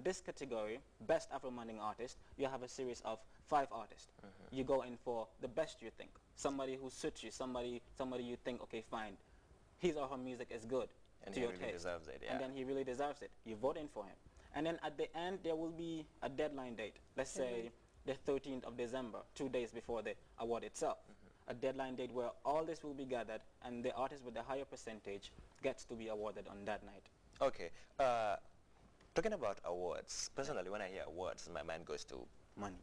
this category, Best Afro-Manding Artist, you have a series of 5 artists. You go in for the best you think. Somebody who suits you, somebody you think, okay, fine, his or her music is good and to he your really taste. deserves it, yeah. And then he really deserves it. You vote in for him. And then at the end, there will be a deadline date. Let's say the 13th of December, 2 days before the award itself. A deadline date where all this will be gathered and the artist with the higher percentage gets to be awarded on that night. Okay. Talking about awards, personally, when I hear awards, my mind goes to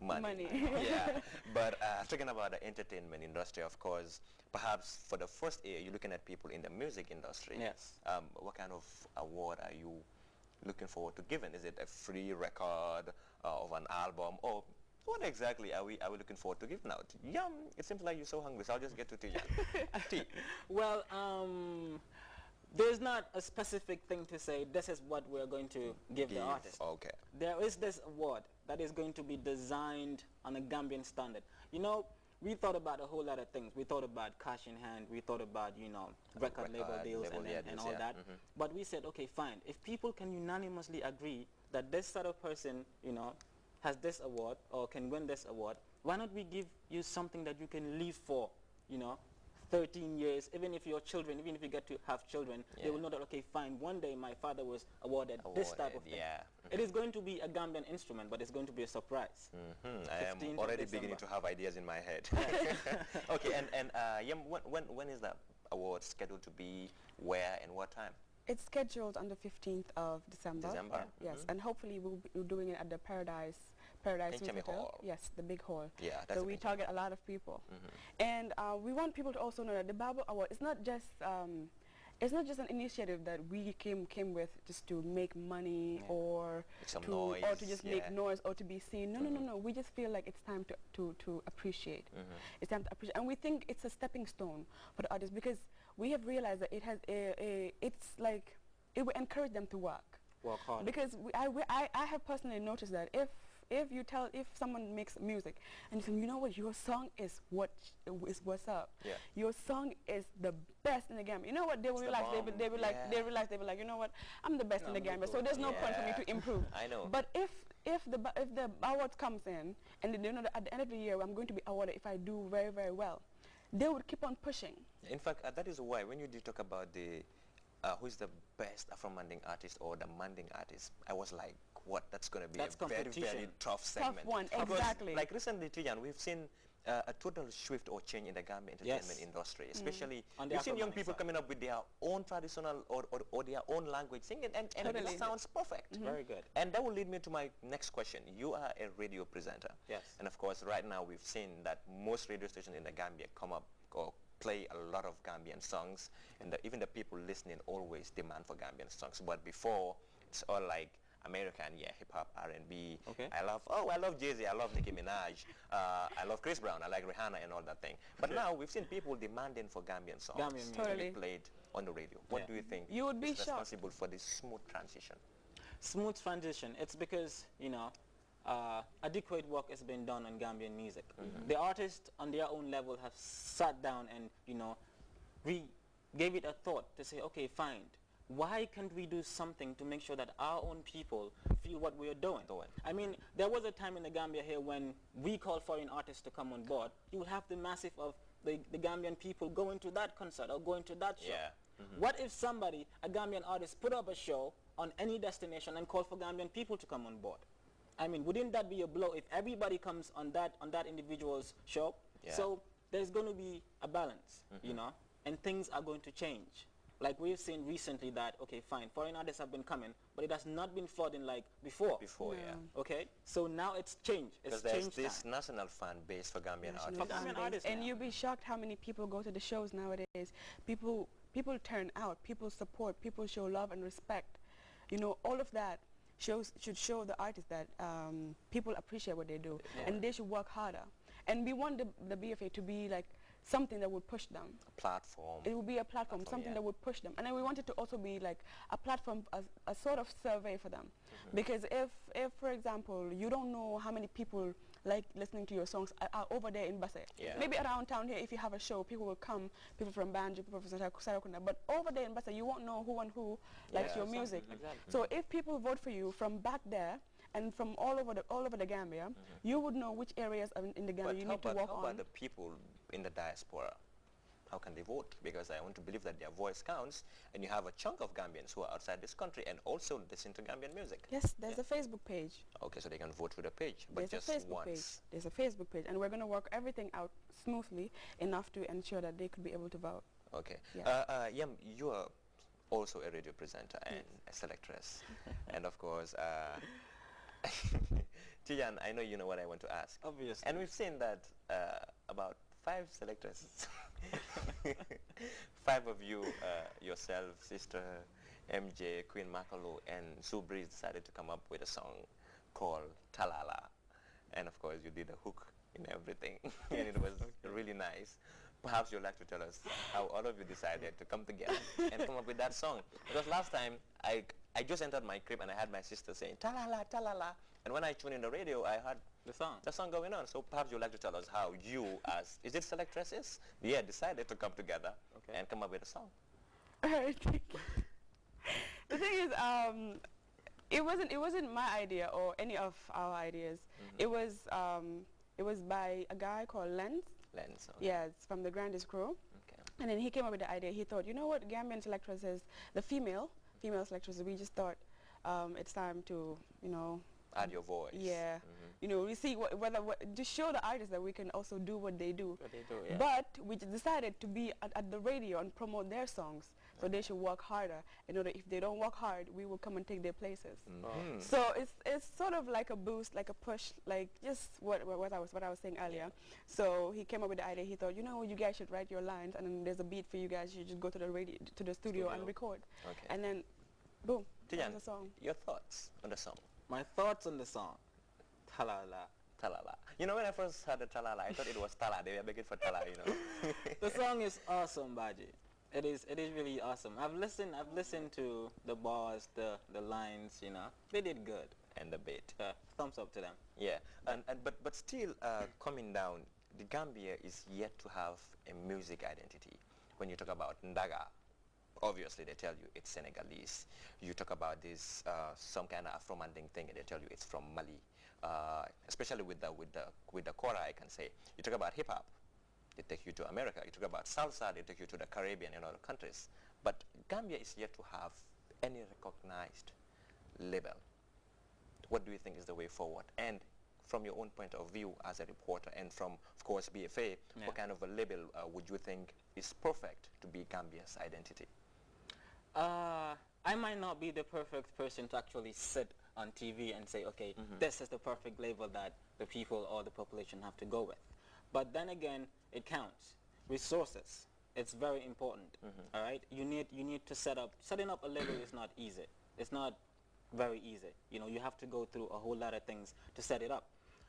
money. Yeah. But talking about the entertainment industry, of course, perhaps for the first year, you're looking at people in the music industry. Yes. What kind of award are you looking forward to giving? Is it a free record of an album, or what exactly are we looking forward to giving out? Yum! It seems like you're so hungry, so I'll just get to tea. Well, there's not a specific thing to say, this is what we're going to give the artist. Okay. There is this award that is going to be designed on a Gambian standard. You know, we thought about a whole lot of things. We thought about cash in hand. We thought about, you know, record label deals and all that. But we said, okay, fine. If people can unanimously agree that this sort of person, you know, has this award or can win this award, why not we give you something that you can live for, you know, 13 years, even if your children, even if you get to have children, they will know that, okay, fine, one day my father was awarded this type of thing. It is going to be a Gambian instrument, but it's going to be a surprise. I am already beginning to have ideas in my head. Okay, and when is the award scheduled to be, where and what time? It's scheduled on the 15th of December. Yes, and hopefully we'll be doing it at the Paradise Hotel. Yes, the big hall. Yeah, that's so we target a lot of people. And we want people to also know that the Babo Award is not just an initiative that we came with just to make money or to just make noise or to be seen. No. We just feel like it's time to appreciate. It's time to appreciate, and we think it's a stepping stone for the artists, because we have realized that it has it's like it will encourage them to work hard. Because I have personally noticed that if someone makes music and you say, you know what, your song is what's up. Your song is the best in the Gambia. You know what, they will realize they will like, you know what, I'm the best in the Gambia, so there's no point for me to improve. I know. But if the award comes in and they know that at the end of the year I'm going to be awarded if I do very, very well, they would keep on pushing. In fact, that is why when you did talk about the who is the best Afro-Manding artist or the Manding artist, I was like, what? That's going to be a very, very tough segment. Tough one, exactly. Like recently, Tijan, we've seen a total shift or change in the Gambia entertainment industry, especially we've seen young people coming up with their own traditional or their own language singing, and it sounds perfect. Very good. And that will lead me to my next question. You are a radio presenter. Yes. And of course, right now we've seen that most radio stations in the Gambia come up or play a lot of Gambian songs, and even the people listening always demand for Gambian songs. But before, it's all like American, hip-hop, R&B. I love Jay-Z, I love Nicki Minaj, I love Chris Brown, I like Rihanna and all that thing. But now we've seen people demanding for Gambian songs to be played on the radio. What do you think you would be is responsible for this smooth transition? Smooth transition, it's because, you know, adequate work has been done on Gambian music. The artists on their own level have sat down and, you know, gave it a thought to say, okay, fine, why can't we do something to make sure that our own people feel what we are doing? I mean, there was a time in the Gambia here when we called foreign artists to come on board. You would have the massive of the Gambian people going to that concert or going to that show. What if somebody, a Gambian artist, put up a show on any destination and called for Gambian people to come on board? I mean, wouldn't that be a blow if everybody comes on that individual's show? So there's going to be a balance, you know, and things are going to change. Like we've seen recently that, okay, fine, foreign artists have been coming, but it has not been flooding like before. Okay, so now it's changed. It's because changed. There's this national fan base for Gambian artists. And you'll be shocked how many people go to the shows nowadays. People turn out, people support, people show love and respect. You know, all of that should show the artists that people appreciate what they do, and they should work harder. And we want the BFA to be like something that would push them. A platform. It would be a platform, something that would push them. And then we wanted to also be like a platform, a sort of survey for them. Because if, for example, you don't know how many people like listening to your songs are over there in Basse. Maybe around town here, if you have a show, people will come, people from Banjo, people from Sarakunda. But over there in Basse, you won't know who and who likes your music. Exactly. So if people vote for you from back there and from all over the Gambia, you would know which areas in the Gambia you need to work on. How about the people in the diaspora? How can they vote? Because I want to believe that their voice counts, and you have a chunk of Gambians who are outside this country and also listen to Gambian music. Yes, there's a Facebook page. Okay, so they can vote through the page, but There's just a Facebook once. page. There's a Facebook page, and we're going to work everything out smoothly enough to ensure that they could be able to vote. Okay. Yeah. Yam, you are also a radio presenter and a selectress. And of course, Tijan, I know you know what I want to ask. Obviously. And we've seen that about 5 selectresses, 5 of you, yourself, Sister MJ, Queen Makalo, and Sue Breeze decided to come up with a song called Talala. And of course, you did a hook in everything, and it was really nice. Perhaps you'd like to tell us how all of you decided to come together and come up with that song. Because last time, I just entered my crib and I had my sister saying, Talala, Talala. And when I tuned in the radio, I heard the song going on. So perhaps you'd like to tell us how you, as, is it selectresses? Yeah, decided to come together and come up with a song. All right, thank you. The thing is, it wasn't my idea or any of our ideas. It was by a guy called Lens. Lens. Okay. Yeah, it's from the Grandest Crew. Okay. And then he came up with the idea. He thought, you know what, Gambian selectresses, the female selectresses, we just thought it's time to, you know, add your voice. Yeah. You know, we see to show the artists that we can also do what they do. What they do, yeah. But we decided to be at the radio and promote their songs. So they should work harder. In order, if they don't work hard, we will come and take their places. So it's sort of like a boost, like a push, like just what I was saying earlier. So he came up with the idea. He thought, you know, you guys should write your lines, and then there's a beat for you guys. You just go to the studio and record. Okay. And then, boom, Tijan, that's the song. your thoughts on the song? My thoughts on the song, Talala. Talala. You know, when I first heard the Talala, I thought it was Tala. They were begging for Tala, you know. The song is awesome, Baji. It is really awesome. I've listened to the bars, the lines, you know. They did good. And the beat. Thumbs up to them. Yeah. But still, coming down, the Gambia is yet to have a music identity. When you talk about Ndaga, obviously they tell you it's Senegalese. You talk about this some kind of Afro-Manding thing, and they tell you it's from Mali. Especially with the Kora, I can say. You talk about hip hop, they take you to America. You talk about salsa, they take you to the Caribbean and other countries. But Gambia is yet to have any recognized label. What do you think is the way forward? And from your own point of view as a reporter, and from, of course, BFA, what kind of a label would you think is perfect to be Gambia's identity? I might not be the perfect person to actually sit on TV and say, okay, this is the perfect label that the people or the population have to go with. But then again, it counts. Resources, it's very important. All right, you need to setting up a label is not easy. It's not very easy. You know, you have to go through a whole lot of things to set it up.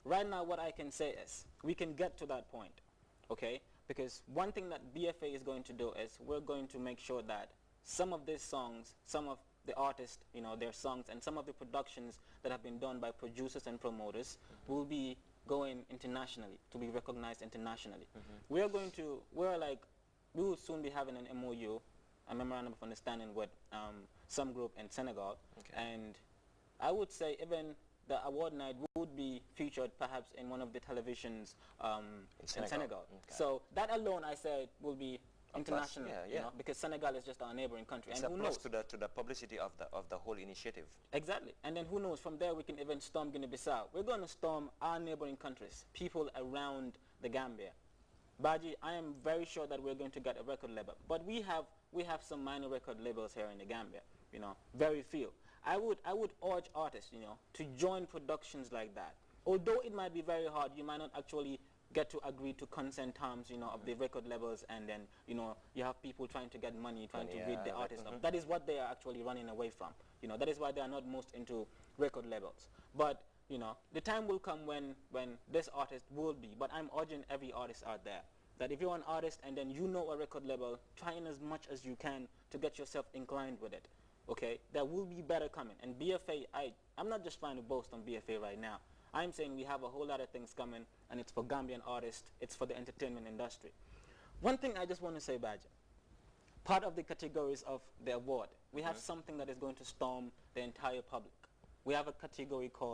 Right now, what I can say is we can get to that point, okay? Because one thing that BFA is going to do is we're going to make sure that some of these songs, some of the artists, you know, their songs, and some of the productions that have been done by producers and promoters will be going internationally, to be recognized internationally. We will soon be having an MOU, a memorandum of understanding with some group in Senegal, and I would say even the award night would be featured perhaps in one of the televisions in Senegal. So that alone, I said, will be international, you know, because Senegal is just our neighboring country. It's and a who plus knows? to the publicity of the whole initiative. Exactly. And then who knows, from there we can even storm Guinea-Bissau. We're going to storm our neighboring countries, people around the Gambia. Baji, I am very sure that we're going to get a record label. But we have some minor record labels here in the Gambia, you know, very few. I would urge artists, you know, to join productions like that. Although it might be very hard, you might not actually get to agree to consent terms, you know, of the record labels, and then, you know, you have people trying to get money, trying to read the artist up. That is what they are actually running away from. You know, that is why they are not most into record labels. But, you know, the time will come when this artist will be, but I'm urging every artist out there, that if you're an artist and then you know a record label, try in as much as you can to get yourself inclined with it. Okay, there will be better coming. And BFA, I'm not just trying to boast on BFA right now. I'm saying we have a whole lot of things coming, and it's for Gambian artists, it's for the entertainment industry. One thing I just want to say, Badger, part of the categories of the award, we have something that is going to storm the entire public. We have a category called